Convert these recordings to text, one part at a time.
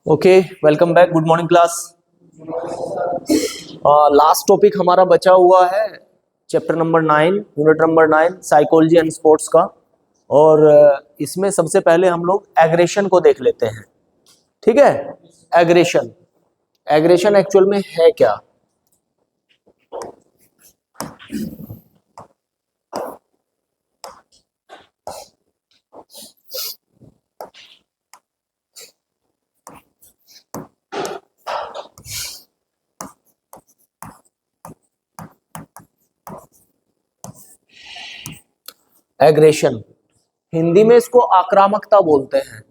Okay, welcome back. Good morning class. Last topic हमारा बचा हुआ है chapter number 9, unit number 9, psychology and sports का। और इसमें सबसे पहले हम लोग एग्रेशन को देख लेते हैं। ठीक है, एग्रेशन। एग्रेशन एक्चुअल में है क्या? एग्रेशन, हिंदी में इसको आक्रामकता बोलते हैं।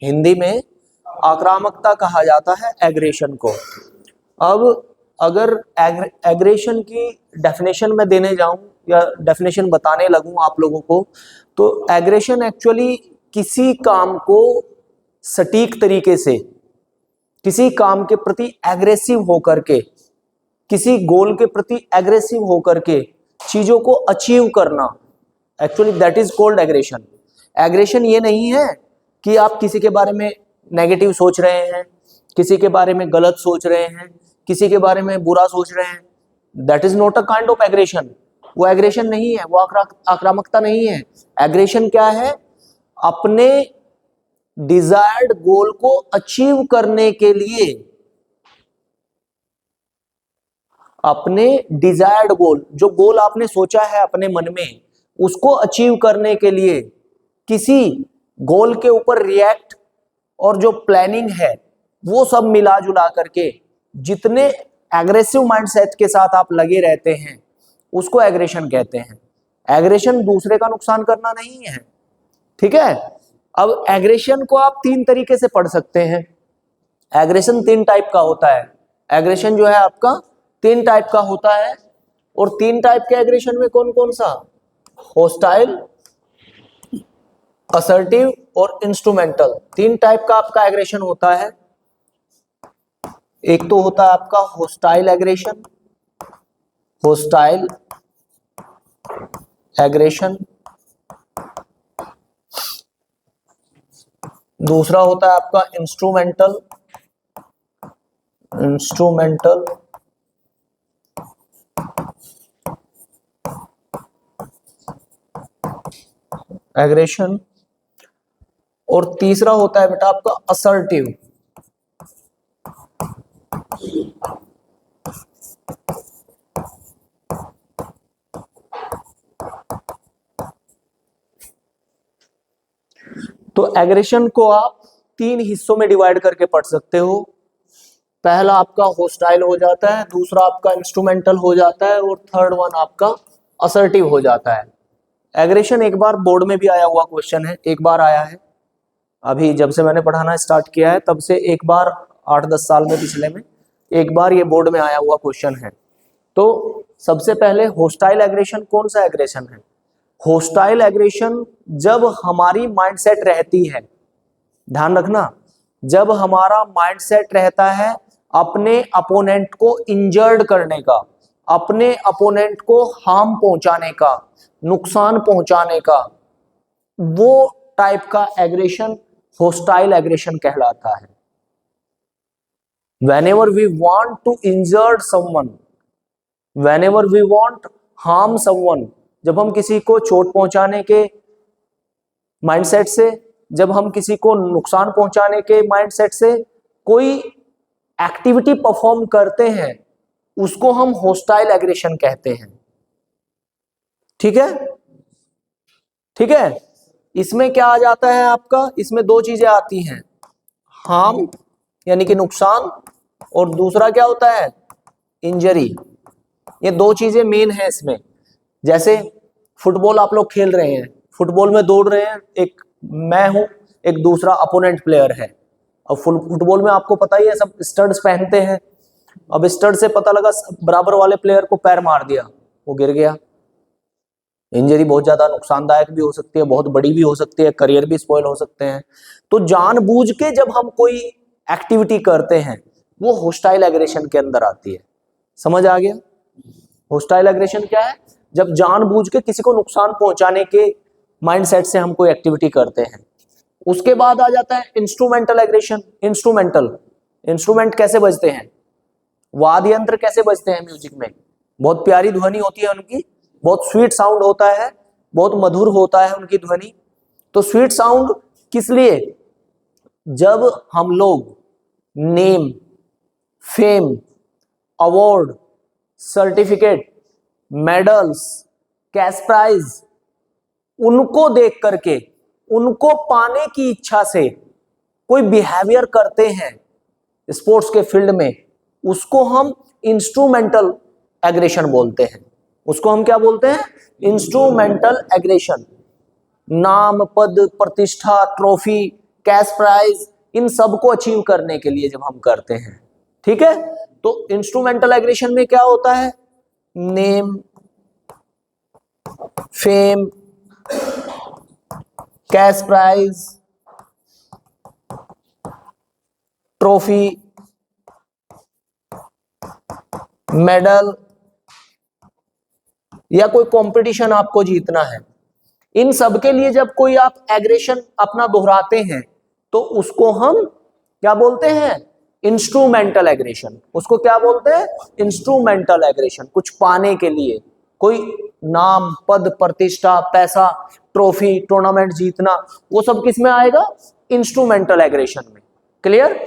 हिंदी में आक्रामकता कहा जाता है एग्रेशन को। अब अगर एग्रेशन की डेफिनेशन में देने जाऊं या डेफिनेशन बताने लगूं आप लोगों को, तो एग्रेशन एक्चुअली किसी काम को सटीक तरीके से, किसी काम के प्रति एग्रेसिव होकर के, किसी गोल के प्रति एग्रेसिव होकर के चीजों को अचीव करना, actually that is called aggression. Aggression ये नहीं है कि आप किसी के बारे में नेगेटिव सोच रहे हैं, किसी के बारे में गलत सोच रहे हैं, किसी के बारे में बुरा सोच रहे हैं। That is not a kind of aggression. वो एग्रेशन नहीं है, वो आक्रामकता नहीं है। एग्रेशन क्या है? अपने डिजायर्ड गोल को अचीव करने के लिए, अपने डिजायर्ड गोल, जो गोल आपने सोचा है अपने मन में, उसको अचीव करने के लिए किसी गोल के ऊपर रिएक्ट, और जो प्लानिंग है वो सब मिला जुला करके जितने एग्रेसिव माइंडसेट के साथ आप लगे रहते हैं उसको एग्रेशन कहते हैं। एग्रेशन दूसरे का नुकसान करना नहीं है। ठीक है, अब एग्रेशन को आप 3 तरीके से पढ़ सकते हैं। एग्रेशन 3 टाइप का होता है। एग्रेशन जो है आपका 3 टाइप का होता है। और 3 टाइप के एग्रेशन में कौन कौन सा? होस्टाइल, असर्टिव और इंस्ट्रूमेंटल। 3 टाइप का आपका एग्रेशन होता है। एक तो होता है आपका होस्टाइल एग्रेशन, होस्टाइल एग्रेशन। दूसरा होता है आपका इंस्ट्रूमेंटल, इंस्ट्रूमेंटल एग्रेशन। और तीसरा होता है बेटा आपका असर्टिव। तो एग्रेशन को आप 3 हिस्सों में डिवाइड करके पढ़ सकते हो। पहला आपका होस्टाइल हो जाता है, दूसरा आपका इंस्ट्रूमेंटल हो जाता है, और थर्ड वन आपका असर्टिव हो जाता है। एग्रेशन एक बार बोर्ड में भी आया हुआ क्वेश्चन है, एक बार आया है। अभी जब से मैंने पढ़ाना स्टार्ट किया है तब से एक बार 8-10 साल में, पिछले में एक बार ये बोर्ड में आया हुआ क्वेश्चन है। तो सबसे पहले होस्टाइल एग्रेशन कौन सा एग्रेशन है? होस्टाइल एग्रेशन जब हमारी माइंडसेट रहती है, ध्यान रखना, जब हमारा माइंडसेट रहता है अपने अपोनेंट को इंजर्ड करने का, अपने अपोनेंट को हार्म पहुंचाने का, नुकसान पहुंचाने का, वो टाइप का एग्रेशन होस्टाइल एग्रेशन कहलाता है। Whenever we want to injure someone, whenever we want harm someone, जब हम किसी को चोट पहुंचाने के माइंडसेट से, जब हम किसी को नुकसान पहुंचाने के माइंडसेट से कोई एक्टिविटी परफॉर्म करते हैं, उसको हम होस्टाइल एग्रेशन कहते हैं। ठीक है, ठीक है। इसमें क्या आ जाता है आपका? इसमें 2 चीजें आती हैं, हार्म यानी कि नुकसान, और दूसरा क्या होता है? इंजरी। ये 2 चीजें मेन है इसमें। जैसे फुटबॉल आप लोग खेल रहे हैं, फुटबॉल में दौड़ रहे हैं, एक मैं हूं, एक दूसरा अपोनेंट प्लेयर है। अब फुटबॉल में आपको पता ही है सब स्टड्स पहनते हैं। अब स्टड से पता लगा बराबर वाले प्लेयर को पैर मार दिया, वो गिर गया। इंजरी बहुत ज्यादा नुकसानदायक भी हो सकती है, बहुत बड़ी भी हो सकती है, करियर भी स्पॉइल हो सकते हैं। तो जानबूझ के जब हम कोई एक्टिविटी करते हैं वो होस्टाइल एग्रेशन के अंदर आती है। समझ आ गया? होस्टाइल एग्रेशन क्या है? जब जानबूझ के किसी को नुकसान पहुंचाने के माइंडसेट से हम कोई एक्टिविटी करते हैं। उसके बाद आ जाता है इंस्ट्रूमेंटल एग्रेशन। इंस्ट्रूमेंट कैसे बजते हैं, वाद्य यंत्र कैसे बजते हैं म्यूजिक में, बहुत प्यारी ध्वनि होती है उनकी, बहुत स्वीट साउंड होता है, बहुत मधुर होता है उनकी ध्वनि। तो स्वीट साउंड किस लिए, जब हम लोग name, fame, award, certificate, medals, cash prize, उनको देख करके, उनको पाने की इच्छा से कोई बिहेवियर करते हैं स्पोर्ट्स के फील्ड में, उसको हम इंस्ट्रूमेंटल एग्रेशन बोलते हैं। उसको हम क्या बोलते हैं, इंस्ट्रूमेंटल एग्रेशन। नाम, पद, प्रतिष्ठा, ट्रॉफी, कैश प्राइज, इन सबको अचीव करने के लिए जब हम करते हैं, ठीक है। तो इंस्ट्रूमेंटल एग्रेशन में क्या होता है, name, fame, cash prize, trophy, medal, या कोई कंपटीशन आपको जीतना है, इन सब के लिए जब कोई आप एग्रेशन अपना दोहराते हैं तो उसको हम क्या बोलते हैं, इंस्ट्रूमेंटल एग्रेशन। उसको क्या बोलते हैं, इंस्ट्रूमेंटल एग्रेशन। कुछ पाने के लिए, कोई नाम, पद, प्रतिष्ठा, पैसा, ट्रॉफी, टूर्नामेंट जीतना, वो सब किस में आएगा, इंस्ट्रूमेंटल एग्रेशन में। क्लियर।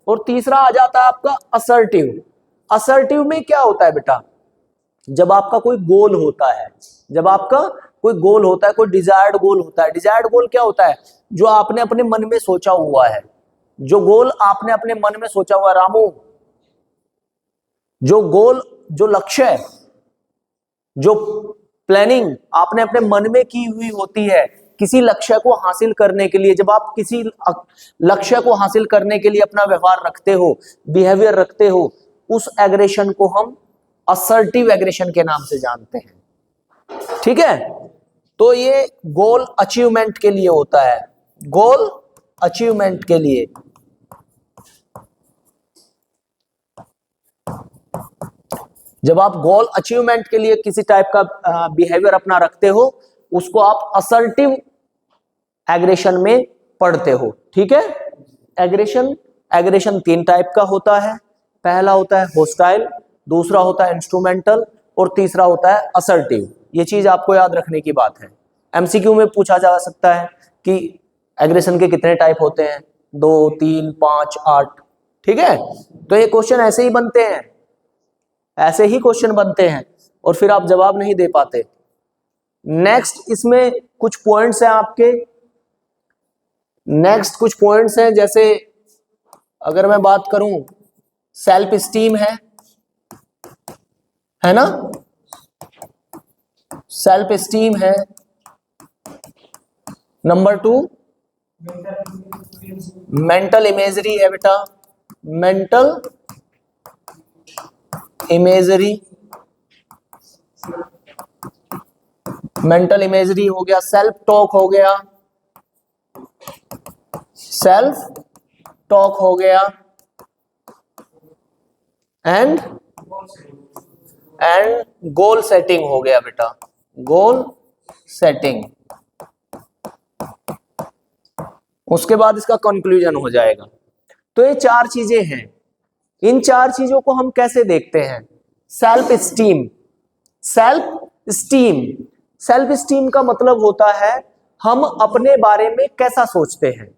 और तीसरा आ जाता है आपका असर्टिव। असर्टिव में क्या होता है बेटा, जब आपका कोई गोल होता है, जब आपका कोई गोल होता है, कोई डिजायर्ड गोल होता है। डिजायर्ड गोल क्या होता है, जो आपने अपने मन में सोचा हुआ है, जो गोल आपने अपने मन में सोचा हुआ है। रामू, जो गोल, जो लक्ष्य है, जो प्लानिंग आपने अपने मन में की हुई होती है किसी लक्ष्य को हासिल करने के लिए, जब आप किसी लक्ष्य को हासिल करने के लिए अपना व्यवहार रखते हो, बिहेवियर रखते हो, उस एग्रेशन को हम असर्टिव एग्रेशन के नाम से जानते हैं, ठीक है। तो ये गोल अचीवमेंट के लिए होता है, गोल अचीवमेंट के लिए। जब आप गोल अचीवमेंट के लिए किसी टाइप का बिहेवियर अपना रखते हो, उसको आप असर्टिव एग्रेशन में पढ़ते हो, ठीक है। एग्रेशन 3 टाइप का होता है। पहला होता है होस्टाइल, दूसरा होता है इंस्ट्रूमेंटल, और तीसरा होता है असर्टिव। ये चीज आपको याद रखने की बात है। एमसीक्यू में पूछा जा सकता है कि एग्रेशन के कितने टाइप होते हैं, 2, 3, 5, 8, ठीक है। तो ये क्वेश्चन ऐसे ही बनते हैं, ऐसे ही क्वेश्चन बनते हैं, और फिर आप जवाब नहीं दे पाते। नेक्स्ट इसमें कुछ पॉइंट्स हैं आपके, नेक्स्ट कुछ पॉइंट्स हैं, जैसे अगर मैं बात करूं, सेल्फ स्टीम है ना, सेल्फ स्टीम है। नंबर 2 मेंटल इमेजरी है बेटा, मेंटल इमेजरी, मेंटल इमेजरी हो गया। सेल्फ टॉक हो गया, सेल्फ टॉक हो गया, एंड गोल सेटिंग हो गया बेटा, गोल सेटिंग। उसके बाद इसका कंक्लूजन हो जाएगा। तो ये 4 चीजें हैं। इन 4 चीजों को हम कैसे देखते हैं, self esteem. Self esteem, self esteem का मतलब होता है हम अपने बारे में कैसा सोचते हैं,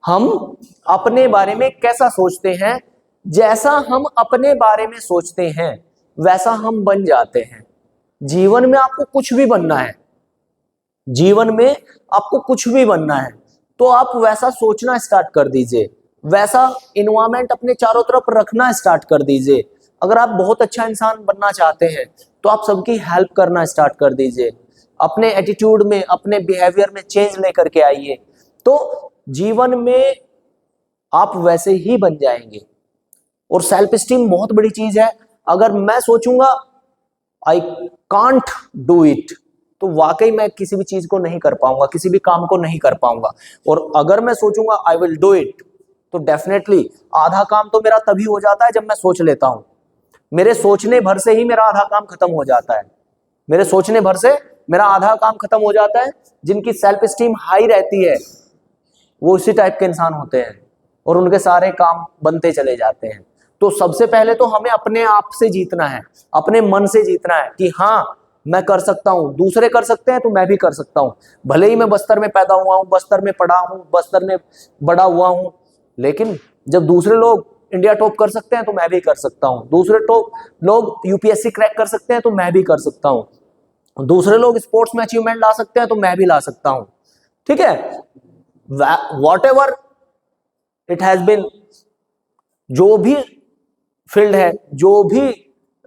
हम अपने बारे में कैसा सोचते हैं। जैसा हम अपने बारे में सोचते हैं वैसा हम बन जाते हैं। जीवन में आपको कुछ भी बनना है, जीवन में आपको कुछ भी बनना है, तो आप वैसा सोचना स्टार्ट कर दीजिए, वैसा इन्वायरमेंट अपने चारों तरफ रखना स्टार्ट कर दीजिए। अगर आप बहुत अच्छा इंसान बनना चाहते हैं तो आप सबकी हेल्प करना स्टार्ट कर दीजिए, अपने एटीट्यूड में, अपने बिहेवियर में चेंज लेकर के आइए, तो जीवन में आप वैसे ही बन जाएंगे। और सेल्फ स्टीम बहुत बड़ी चीज है। अगर मैं सोचूंगा आई कांट डू इट, तो वाकई मैं किसी भी चीज को नहीं कर पाऊंगा, किसी भी काम को नहीं कर पाऊंगा। और अगर मैं सोचूंगा आई विल डू इट, तो डेफिनेटली आधा काम तो मेरा तभी हो जाता है जब मैं सोच लेता हूं। मेरे सोचने भर से ही मेरा आधा काम खत्म हो जाता है। मेरे सोचने भर से मेरा आधा काम खत्म हो जाता है। जिनकी सेल्फ स्टीम हाई रहती है वो इसी टाइप के इंसान होते हैं और उनके सारे काम बनते चले जाते हैं। तो सबसे पहले तो हमें अपने आप से जीतना है, अपने मन से जीतना है कि हाँ मैं कर सकता हूं, दूसरे कर सकते हैं तो मैं भी कर सकता हूं। भले ही मैं बस्तर में पैदा हुआ हूं, बस्तर में पढ़ा हूं, बस्तर में बड़ा हुआ हूं, लेकिन जब दूसरे लोग इंडिया टॉप कर सकते हैं तो मैं भी कर सकता हूं। दूसरे टॉप लोग यूपीएससी क्रैक कर सकते हैं तो मैं भी कर सकता हूं। दूसरे लोग स्पोर्ट्स में अचीवमेंट ला सकते हैं तो मैं भी ला सकता हूं। ठीक है, what ever it has been, जो भी फील्ड है, जो भी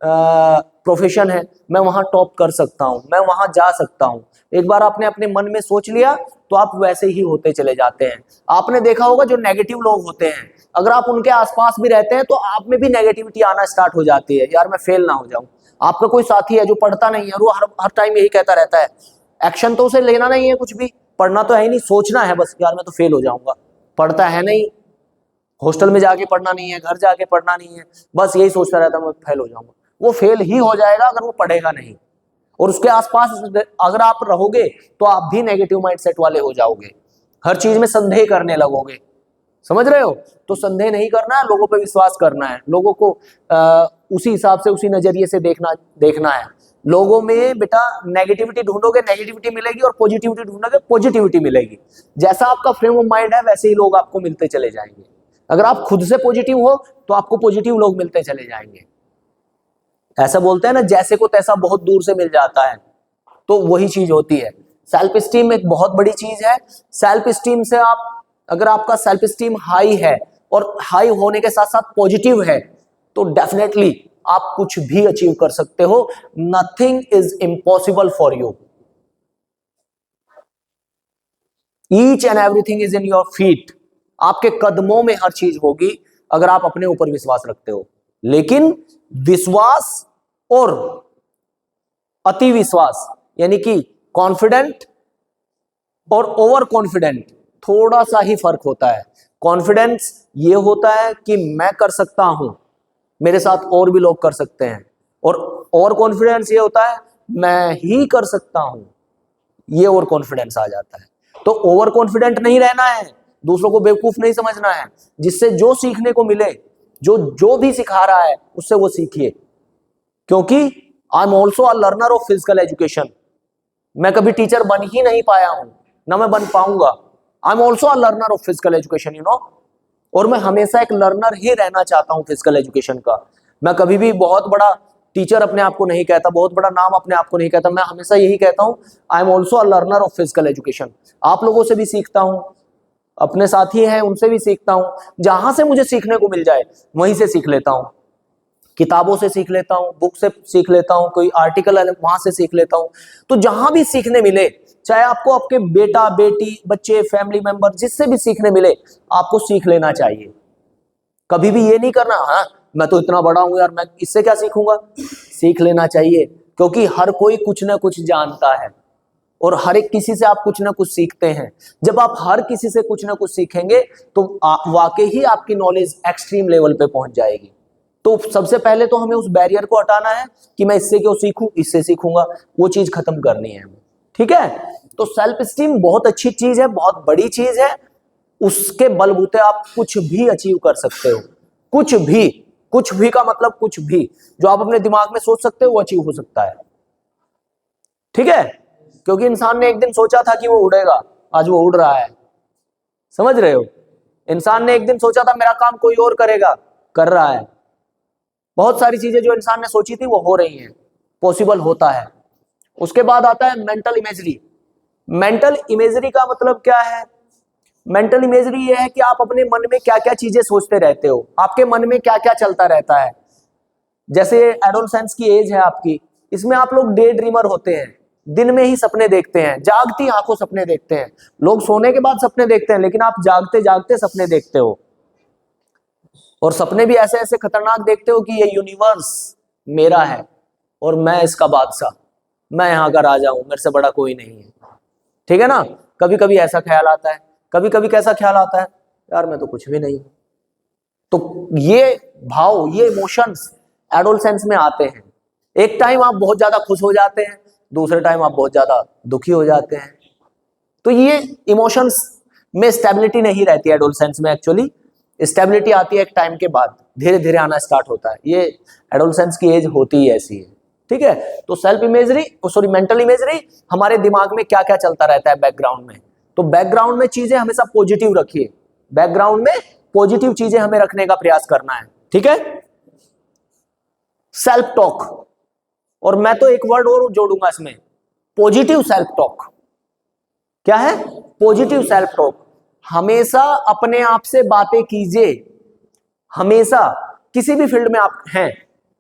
प्रोफेशन है, मैं वहां टॉप कर सकता हूं, मैं वहां जा सकता हूं। एक बार आपने अपने मन में सोच लिया तो आप वैसे ही होते चले जाते हैं। आपने देखा होगा जो नेगेटिव लोग होते हैं, अगर आप उनके आसपास भी रहते हैं तो आप में भी नेगेटिविटी आना स्टार्ट हो जाती है, यार मैं फेल ना हो जाऊं। आपका कोई साथी है जो पढ़ता नहीं है, वो हर टाइम यही कहता रहता है, एक्शन तो उसे लेना नहीं है, कुछ भी पढ़ना तो है ही नहीं, सोचना है बस, यार मैं तो फेल हो जाऊंगा। पढ़ता है नहीं, हॉस्टल में जाके पढ़ना नहीं है, घर जाके पढ़ना नहीं है, बस यही सोचता रहता है मैं फेल हो जाऊंगा। वो फेल ही हो जाएगा अगर वो पढ़ेगा नहीं। और उसके आसपास अगर आप रहोगे तो आप भी नेगेटिव माइंडसेट वाले हो जाओगे, हर चीज में संदेह करने लगोगे। समझ रहे हो? तो संदेह नहीं करना है, लोगों पे विश्वास करना है, लोगों को उसी हिसाब से, उसी नजरिए से देखना है। लोगों में बेटा नेगेटिविटी ढूंढोगे नेगेटिविटी मिलेगी, और पॉजिटिविटी ढूंढोगे पॉजिटिविटी मिलेगी। जैसा आपका फ्रेम ऑफ माइंड है वैसे ही लोग आपको मिलते चले जाएंगे। अगर आप खुद से पॉजिटिव हो तो आपको पॉजिटिव लोग मिलते चले जाएंगे। ऐसा बोलते हैं ना, जैसे को तैसा बहुत दूर से मिल जाता है, तो वही चीज होती है। सेल्फ स्टीम एक बहुत बड़ी चीज है। सेल्फ स्टीम से आप, अगर आपका सेल्फ स्टीम हाई है और हाई होने के साथ साथ पॉजिटिव है, तो डेफिनेटली आप कुछ भी अचीव कर सकते हो। Nothing is impossible for you. Each and everything is in your feet. आपके कदमों में हर चीज होगी अगर आप अपने ऊपर विश्वास रखते हो। लेकिन विश्वास और अति विश्वास, यानी कि कॉन्फिडेंट और ओवर कॉन्फिडेंट, थोड़ा सा ही फर्क होता है। कॉन्फिडेंस ये होता है कि मैं कर सकता हूं, मेरे साथ और भी लोग कर सकते हैं, और ओवर कॉन्फिडेंस ये होता है मैं ही कर सकता हूं, ये ओवर कॉन्फिडेंस आ जाता है। तो ओवर कॉन्फिडेंट नहीं रहना है, दूसरों को बेवकूफ नहीं समझना है। जिससे जो सीखने को मिले, जो भी सिखा रहा है उससे वो सीखिए, क्योंकि I am also a learner of physical education. मैं कभी टीचर बन ही नहीं पाया हूं, ना मैं बन पाऊंगा। I am also a learner of physical education, you know. और मैं हमेशा एक लर्नर ही रहना चाहता हूं फिजिकल एजुकेशन का। मैं कभी भी बहुत बड़ा टीचर अपने आप को नहीं कहता, बहुत बड़ा नाम अपने आप को नहीं कहता। मैं हमेशा यही कहता हूं, I am also a learner of physical education. आप लोगों से भी सीखता हूं, अपने साथी हैं उनसे भी सीखता हूं। जहां से मुझे सीखने को मिल जाए वहीं से सीख लेता हूं। किताबों से सीख लेता हूं, बुक से सीख लेता हूं, कोई आर्टिकल है वहां से सीख लेता हूं। तो जहां भी सीखने मिले, चाहे आपको आपके बेटा बेटी बच्चे फैमिली मेंबर जिससे भी सीखने मिले, आपको सीख लेना चाहिए। कभी भी ये नहीं करना हाँ मैं तो इतना बड़ा हूं यार, मैं इससे क्या सीखूंगा। सीख लेना चाहिए, क्योंकि हर कोई कुछ ना कुछ जानता है और हर एक किसी से आप कुछ ना कुछ सीखते हैं। जब आप हर किसी से कुछ ना कुछ सीखेंगे तो वाकई ही आपकी नॉलेज एक्सट्रीम लेवल पे पहुंच जाएगी। तो सबसे पहले तो हमें उस बैरियर को हटाना है कि मैं इससे क्यों सीखूं, इससे सीखूंगा, वो चीज खत्म करनी है हमें। ठीक है, तो सेल्फ स्टीम बहुत अच्छी चीज है, बहुत बड़ी चीज है। उसके बलबूते आप कुछ भी अचीव कर सकते हो। कुछ भी, कुछ भी का मतलब कुछ भी जो आप अपने दिमाग में सोच सकते हो वो अचीव हो सकता है। ठीक है, क्योंकि इंसान ने एक दिन सोचा था कि वो उड़ेगा, आज वो उड़ रहा है। समझ रहे हो? इंसान ने एक दिन सोचा था मेरा काम कोई और करेगा, कर रहा है। बहुत सारी चीजें जो इंसान ने सोची थी वो हो रही हैं, पॉसिबल होता है। उसके बाद आता है मेंटल इमेजरी। मेंटल इमेजरी का मतलब क्या है? मेंटल इमेजरी ये है कि आप अपने मन में क्या क्या चीजें सोचते रहते हो, आपके मन में क्या क्या चलता रहता है। जैसे एडोलसेंस की एज है आपकी, इसमें आप लोग डे ड्रीमर होते हैं, दिन में ही सपने देखते हैं, जागती आंखों सपने देखते हैं। लोग सोने के बाद सपने देखते हैं, लेकिन आप जागते जागते सपने देखते हो। और सपने भी ऐसे ऐसे खतरनाक देखते हो कि ये यूनिवर्स मेरा है और मैं इसका बादशाह, मैं यहाँ का राजा हूं, मेरे से बड़ा कोई नहीं है। ठीक है ना? कभी कभी ऐसा ख्याल आता है, कभी कभी कैसा ख्याल आता है, यार मैं तो कुछ भी नहीं। तो ये भाव, ये इमोशंस एडोलसेंस में आते हैं। एक टाइम आप बहुत ज्यादा खुश हो जाते हैं, दूसरे टाइम आप बहुत ज्यादा दुखी हो जाते हैं। तो ये इमोशंस में स्टेबिलिटी नहीं रहती है एडोलसेंस में। एक्चुअली स्टेबिलिटी आती है एक टाइम के बाद, धीरे धीरे आना स्टार्ट होता है। ये एडोलसेंस की एज होती ही ऐसी है, ठीक है। तो self imagery, sorry mental imagery, हमारे दिमाग में क्या क्या चलता रहता है बैकग्राउंड में। तो बैकग्राउंड में चीजें हमेशा पॉजिटिव रखिए, बैकग्राउंड में पॉजिटिव चीजें हमें रखने का प्रयास करना है, ठीक है। सेल्फ टॉक, और मैं तो एक वर्ड और जोड़ूंगा इसमें, पॉजिटिव सेल्फ टॉक। क्या है? Positive self talk. हमेशा अपने आप से बातें कीजिए, हमेशा, किसी भी फील्ड में आप हैं,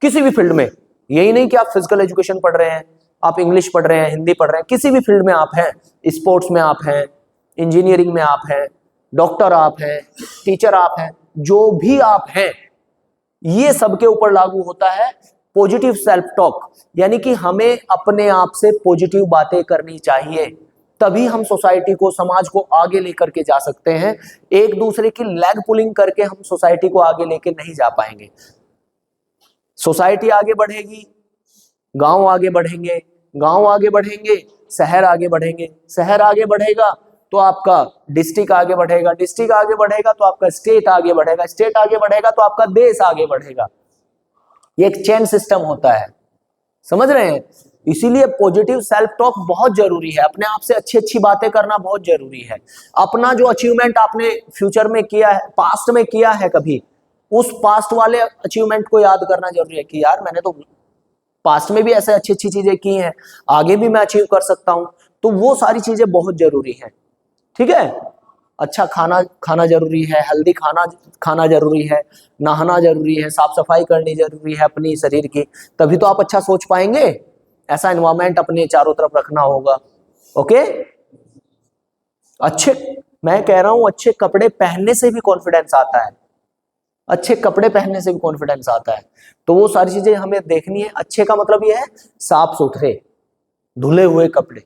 किसी भी फील्ड में, यही नहीं कि आप फिजिकल एजुकेशन पढ़ रहे हैं, आप इंग्लिश पढ़ रहे हैं, हिंदी पढ़ रहे हैं, किसी भी फील्ड में आप हैं, स्पोर्ट्स में आप हैं, इंजीनियरिंग में आप हैं, डॉक्टर आप हैं, टीचर आप हैं, जो भी आप हैं, ये सबके ऊपर लागू होता है पॉजिटिव सेल्फ टॉक। यानी कि हमें अपने आप से पॉजिटिव बातें करनी चाहिए, तभी हम सोसाइटी को, समाज को आगे लेकर के जा सकते हैं। एक दूसरे की लेग पुलिंग करके हम सोसाइटी को आगे लेके नहीं जा पाएंगे। सोसाइटी आगे बढ़ेगी, गांव आगे बढ़ेंगे, गांव आगे बढ़ेंगे, शहर आगे बढ़ेंगे, शहर आगे बढ़ेगा तो आपका डिस्ट्रिक्ट आगे बढ़ेगा, डिस्ट्रिक्ट आगे बढ़ेगा तो आपका स्टेट आगे बढ़ेगा, स्टेट आगे बढ़ेगा तो आपका देश आगे बढ़ेगा। ये एक चेन सिस्टम होता है, समझ रहे हैं। इसीलिए पॉजिटिव सेल्फ टॉक बहुत जरूरी है, अपने आप से अच्छी अच्छी बातें करना बहुत जरूरी है। अपना जो अचीवमेंट आपने फ्यूचर में किया है, पास्ट में किया है कभी, उस पास्ट वाले अचीवमेंट को याद करना जरूरी है कि यार मैंने तो पास्ट में भी ऐसे अच्छी अच्छी चीजें की हैं, आगे भी मैं अचीव कर सकता हूं। तो वो सारी चीजें बहुत जरूरी है, ठीक है। अच्छा खाना खाना जरूरी है, हेल्दी खाना खाना जरूरी है, नहाना जरूरी है, साफ सफाई करनी जरूरी है अपनी शरीर की, तभी तो आप अच्छा सोच पाएंगे। ऐसा एनवायरमेंट अपने चारों तरफ रखना होगा, ओके। अच्छे, मैं कह रहा हूं अच्छे कपड़े पहनने से भी कॉन्फिडेंस आता है, अच्छे कपड़े पहनने से भी कॉन्फिडेंस आता है। तो वो सारी चीजें हमें देखनी है। अच्छे का मतलब ये है साफ सुथरे, धुले हुए कपड़े,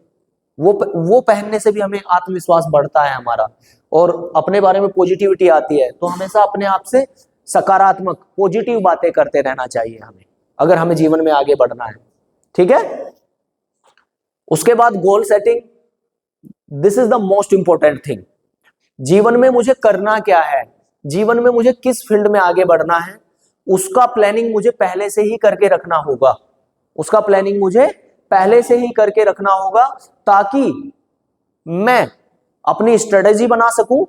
वो पहनने से भी हमें आत्मविश्वास बढ़ता है हमारा, और अपने बारे में पॉजिटिविटी आती है। तो हमेशा अपने आप से सकारात्मक पॉजिटिव बातें करते रहना चाहिए हमें, अगर हमें जीवन में आगे बढ़ना है, ठीक है। उसके बाद goal setting, this is the most important thing. जीवन में मुझे करना क्या है, जीवन में मुझे किस फील्ड में आगे बढ़ना है, उसका प्लानिंग मुझे पहले से ही करके रखना होगा, उसका प्लानिंग मुझे पहले से ही करके रखना होगा, ताकि मैं अपनी स्ट्रेटेजी बना सकूं,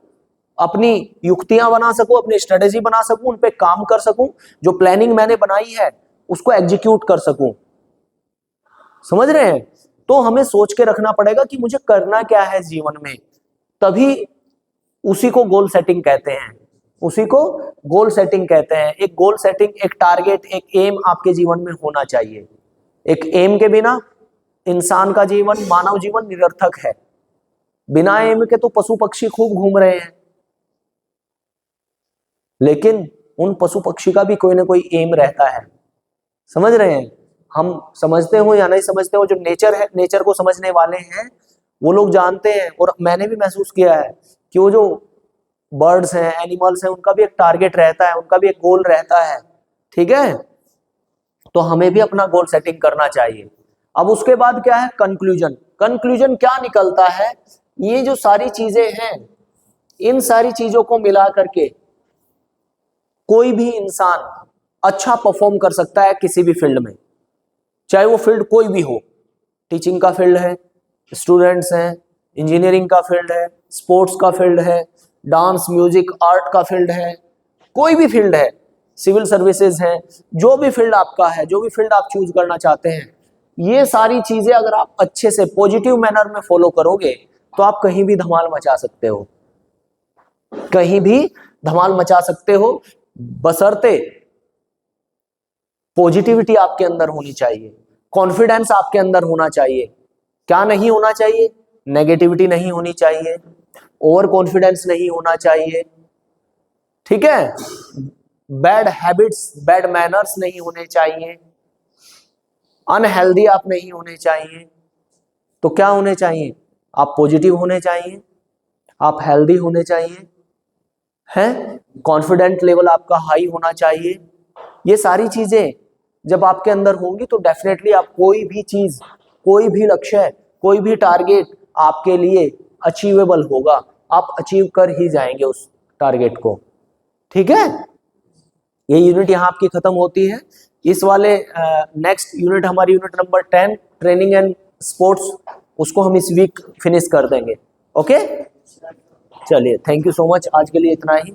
अपनी युक्तियां बना सकूं, अपनी स्ट्रेटेजी बना सकूं, उन पे काम कर सकूं, जो प्लानिंग मैंने बनाई है उसको एग्जीक्यूट कर सकूं। समझ रहे हैं। तो हमें सोच के रखना पड़ेगा कि मुझे करना क्या है जीवन में, तभी उसी को गोल सेटिंग कहते हैं, उसी को गोल सेटिंग कहते हैं। एक गोल सेटिंग, एक टारगेट, एक एम आपके जीवन में होना चाहिए। एक एम के बिना इंसान का जीवन, मानव जीवन निरर्थक है। बिना एम के तो पशु पक्षी खूब घूम रहे हैं, लेकिन उन पशु पक्षी का भी कोई ना कोई एम रहता है, समझ रहे हैं। हम समझते हो या नहीं समझते हो, जो नेचर है, नेचर को समझने वाले हैं वो लोग जानते हैं, और मैंने भी महसूस किया है कि वो जो बर्ड्स हैं, एनिमल्स हैं, उनका भी एक टारगेट रहता है, उनका भी एक गोल रहता है, ठीक है। तो हमें भी अपना गोल सेटिंग करना चाहिए। अब उसके बाद क्या है, कंक्लूजन। कंक्लूजन क्या निकलता है, ये जो सारी चीजें हैं, इन सारी चीजों को मिला करके कोई भी इंसान अच्छा परफॉर्म कर सकता है किसी भी फील्ड में, चाहे वो फील्ड कोई भी हो। टीचिंग का फील्ड है, स्टूडेंट्स हैं, इंजीनियरिंग का फील्ड है, स्पोर्ट्स का फील्ड है, डांस म्यूजिक आर्ट का फील्ड है, कोई भी फील्ड है, सिविल सर्विसेज है, जो भी फील्ड आपका है, जो भी फील्ड आप चूज करना चाहते हैं, ये सारी चीजें अगर आप अच्छे से पॉजिटिव मैनर में फॉलो करोगे तो आप कहीं भी धमाल मचा सकते हो, कहीं भी धमाल मचा सकते हो, बशर्ते पॉजिटिविटी आपके अंदर होनी चाहिए, कॉन्फिडेंस आपके अंदर होना चाहिए। क्या नहीं होना चाहिए, नेगेटिविटी नहीं होनी चाहिए, ओवर कॉन्फिडेंस नहीं होना चाहिए, ठीक है। बैड हैबिट्स, बैड मैनर्स नहीं होने चाहिए, अनहेल्दी आप नहीं होने चाहिए। तो क्या होने चाहिए, आप पॉजिटिव होने चाहिए, आप हेल्दी होने चाहिए, हैं, कॉन्फिडेंट लेवल आपका हाई होना चाहिए। ये सारी चीजें जब आपके अंदर होंगी तो डेफिनेटली आप कोई भी चीज, कोई भी लक्ष्य, कोई भी टारगेट आपके लिए अचीवेबल होगा, आप अचीव कर ही जाएंगे उस टारगेट को। ठीक है, ये यूनिट यहाँ आपकी खत्म होती है। इस वाले नेक्स्ट यूनिट हमारी unit number 10 training and sports, उसको हम इस वीक फिनिश कर देंगे। ओके, चलिए, थैंक यू सो मच, आज के लिए इतना ही।